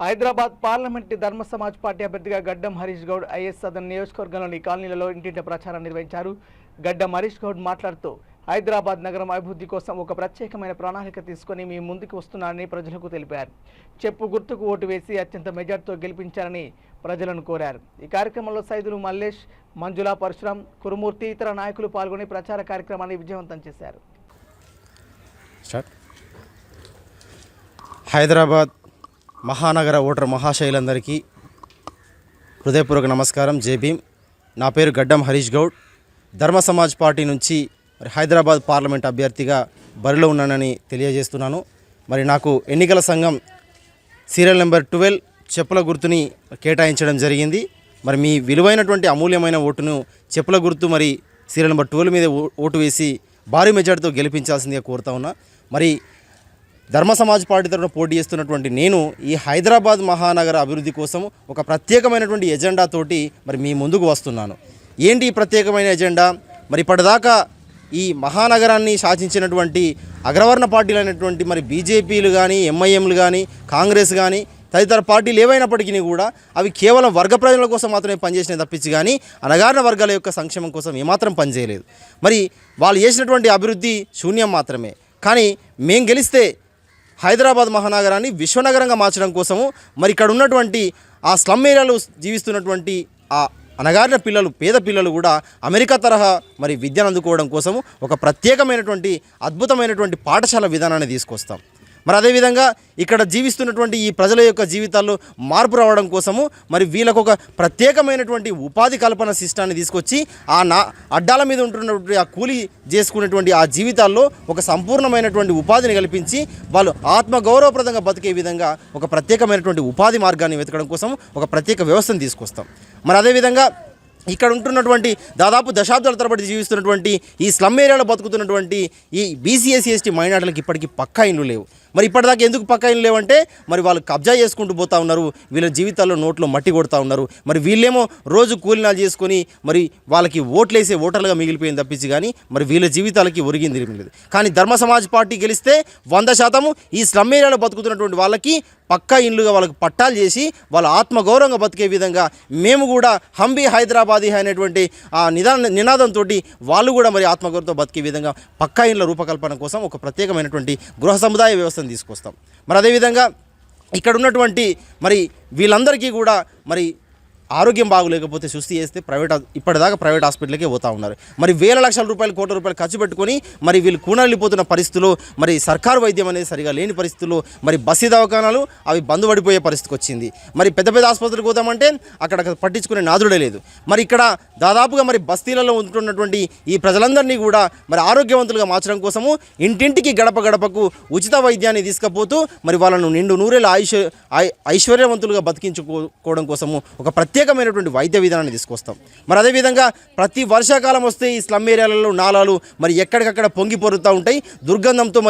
Hyderabad parliament ధర్మ Samaj party అభ్యర్థిగా గడ్డం హరీష్ గౌడ్ ఐఎస్ సదన్ నియోజకవర్గంలోని కాలనీలలో ఇంటింటి ప్రచారం నిర్వహించారు. గడ్డం హరీష్ గౌడ్ మాట్లాడుతూ హైదరాబాద్ నగరం అభివృద్ధి కోసం ఒక ప్రత్యేకమైన ప్రణాళిక తీసుకొని మీ ముందుకు వస్తున్నారని ప్రజలకు తెలిపారు. చెప్పు గుర్తుకు ఓటు వేసి అత్యంత మెజార్టీతో గెలిపించారని ప్రజలను కోరారు. ఈ కార్యక్రమంలో సైదులు మల్లేష్, మంజుల, పరశురాం, కురుమూర్తి ఇతర నాయకులు పాల్గొని ప్రచార కార్యక్రమాన్ని విజయవంతం చేశారు. హైదరాబాద్ మహానగర ఓటర్ మహాశైలందరికీ హృదయపూర్వక నమస్కారం. జై భీమ్. నా పేరు గడ్డం హరీష్ గౌడ్. ధర్మ సమాజ్ పార్టీ నుంచి హైదరాబాద్ పార్లమెంట్ అభ్యర్థిగా బరిలో ఉన్నానని తెలియజేస్తున్నాను. మరి నాకు ఎన్నికల సంఘం సీరియల్ నెంబర్ 12 చెప్పుల గుర్తుని కేటాయించడం జరిగింది. మరి మీ విలువైనటువంటి అమూల్యమైన ఓటును చెప్పుల గుర్తు మరి సీరియల్ నెంబర్ 12 మీద ఓటు వేసి భారీ మెజార్టీతో గెలిపించాల్సిందిగా కోరుతా ఉన్నా. మరి ధర్మ సమాజ్ పార్టీ తరఫున పోటీ చేస్తున్నటువంటి నేను ఈ హైదరాబాద్ మహానగర అభివృద్ధి కోసం ఒక ప్రత్యేకమైనటువంటి ఎజెండా తోటి మరి మీ ముందుకు వస్తున్నాను. ఏంటి ఈ ప్రత్యేకమైన ఎజెండా? మరి ఇప్పటిదాకా ఈ మహానగరాన్ని శాసించినటువంటి అగ్రవర్ణ పార్టీలు అయినటువంటి మరి బీజేపీలు కానీ, ఎంఐఎంలు కానీ, కాంగ్రెస్ కానీ తదితర పార్టీలు ఏవైనప్పటికీ కూడా అవి కేవలం వర్గ ప్రజల కోసం మాత్రమే పనిచేసినవి తప్పించి కానీ అణగారిన వర్గాల యొక్క సంక్షేమం కోసం ఏమాత్రం పనిచేయలేదు. మరి వాళ్ళు చేసినటువంటి అభివృద్ధి శూన్యం మాత్రమే. కానీ మేము గెలిస్తే హైదరాబాద్ మహానగరాన్ని విశ్వనగరంగా మార్చడం కోసము మరి ఇక్కడ ఉన్నటువంటి ఆ స్లమ్ ఏరియాలో జీవిస్తున్నటువంటి ఆ అనగారిన పిల్లలు, పేద పిల్లలు కూడా అమెరికా తరహా మరి విద్యను అందుకోవడం కోసము ఒక ప్రత్యేకమైనటువంటి అద్భుతమైనటువంటి పాఠశాల విధానాన్ని తీసుకొస్తాం. మరి అదేవిధంగా ఇక్కడ జీవిస్తున్నటువంటి ఈ ప్రజల యొక్క జీవితాల్లో మార్పు రావడం కోసము మరి వీళ్ళకు ఒక ప్రత్యేకమైనటువంటి ఉపాధి కల్పన సిస్టాన్ని తీసుకొచ్చి అడ్డాల మీద ఉంటున్నటువంటి ఆ కూలీ చేసుకునేటువంటి ఆ జీవితాల్లో ఒక సంపూర్ణమైనటువంటి ఉపాధిని కల్పించి వాళ్ళు ఆత్మగౌరవప్రదంగా బతికే విధంగా ఒక ప్రత్యేకమైనటువంటి ఉపాధి మార్గాన్ని వెతకడం కోసం ఒక ప్రత్యేక వ్యవస్థను తీసుకొస్తాం. మరి అదేవిధంగా ఇక్కడ ఉంటున్నటువంటి దాదాపు దశాబ్దాల తరబడి జీవిస్తున్నటువంటి ఈ స్లమ్ ఏరియాలో బతుకుతున్నటువంటి ఈ బీసీ, ఎస్సీ, ఎస్టీ మైనార్టీలకు ఇప్పటికీ పక్కా ఇండ్లు లేవు. మరి ఇప్పటిదాకా ఎందుకు పక్కా ఇండ్లు లేవంటే మరి వాళ్ళు కబ్జా చేసుకుంటూ పోతూ ఉన్నారు. వీళ్ళ జీవితాల్లో నోట్లో మట్టి కొడుతూ ఉన్నారు. మరి వీళ్ళేమో రోజు కూలినాలు చేసుకొని మరి వాళ్ళకి ఓట్లేసే ఓటర్లుగా మిగిలిపోయింది తప్పించి కానీ మరి వీళ్ళ జీవితాలకి ఒరిగింది లేదు. కానీ ధర్మ సమాజ్ పార్టీ గెలిస్తే 100% ఈ స్లమ్ ఏరియాలో బతుకుతున్నటువంటి వాళ్ళకి పక్కా ఇండ్లుగా వాళ్ళకి పట్టాలు చేసి వాళ్ళ ఆత్మగౌరవంగా బతికే విధంగా మేము కూడా హంబీ హైదరాబాదీ అనేటువంటి ఆ నినాదంతో వాళ్ళు కూడా మరి ఆత్మగౌరవంతో బతికే విధంగా పక్కా ఇండ్ల రూపకల్పన కోసం ఒక ప్రత్యేకమైనటువంటి గృహ సముదాయ వ్యవస్థను తీసుకొస్తాం. మరి అదేవిధంగా ఇక్కడ ఉన్నటువంటి మరి వీళ్ళందరికీ కూడా మరి ఆరోగ్యం బాగోలేకపోతే సుస్థి చేస్తే ఇప్పటిదాకా ప్రైవేట్ హాస్పిటల్కే పోతూ ఉన్నారు. మరి వేల లక్షల రూపాయలు, కోట్ల రూపాయలు ఖర్చు పెట్టుకొని మరి వీళ్ళు కూనలిపోతున్న పరిస్థితుల్లో మరి సర్కారు వైద్యం అనేది సరిగా లేని పరిస్థితుల్లో మరి బస్సు దవాఖానాలు అవి బంద్ పడిపోయే పరిస్థితికి వచ్చింది. మరి పెద్ద పెద్ద ఆసుపత్రులకు పోతామంటే అక్కడ పట్టించుకునే నాదుడే లేదు. మరి ఇక్కడ దాదాపుగా మరి బస్తీలలో ఉంటున్నటువంటి ఈ ప్రజలందరినీ కూడా మరి ఆరోగ్యవంతులుగా మార్చడం కోసము ఇంటింటికి గడప గడపకు ఉచిత వైద్యాన్ని తీసుకుపోతూ మరి వాళ్ళను నిండు నూరేళ్ళ ఐశ్వర్యవంతులుగా బతికించుకోవడం కోసము ఒక ప్రత్యేకమైనటువంటి వైద్య విధానాన్ని తీసుకొస్తాం. మరి అదేవిధంగా ప్రతి వర్షాకాలం వస్తే ఈ స్లమ్ ఏరియాలలో నాలాలు మరి ఎక్కడికక్కడ పొంగి పొరుతూ ఉంటాయి. దుర్గంధంతో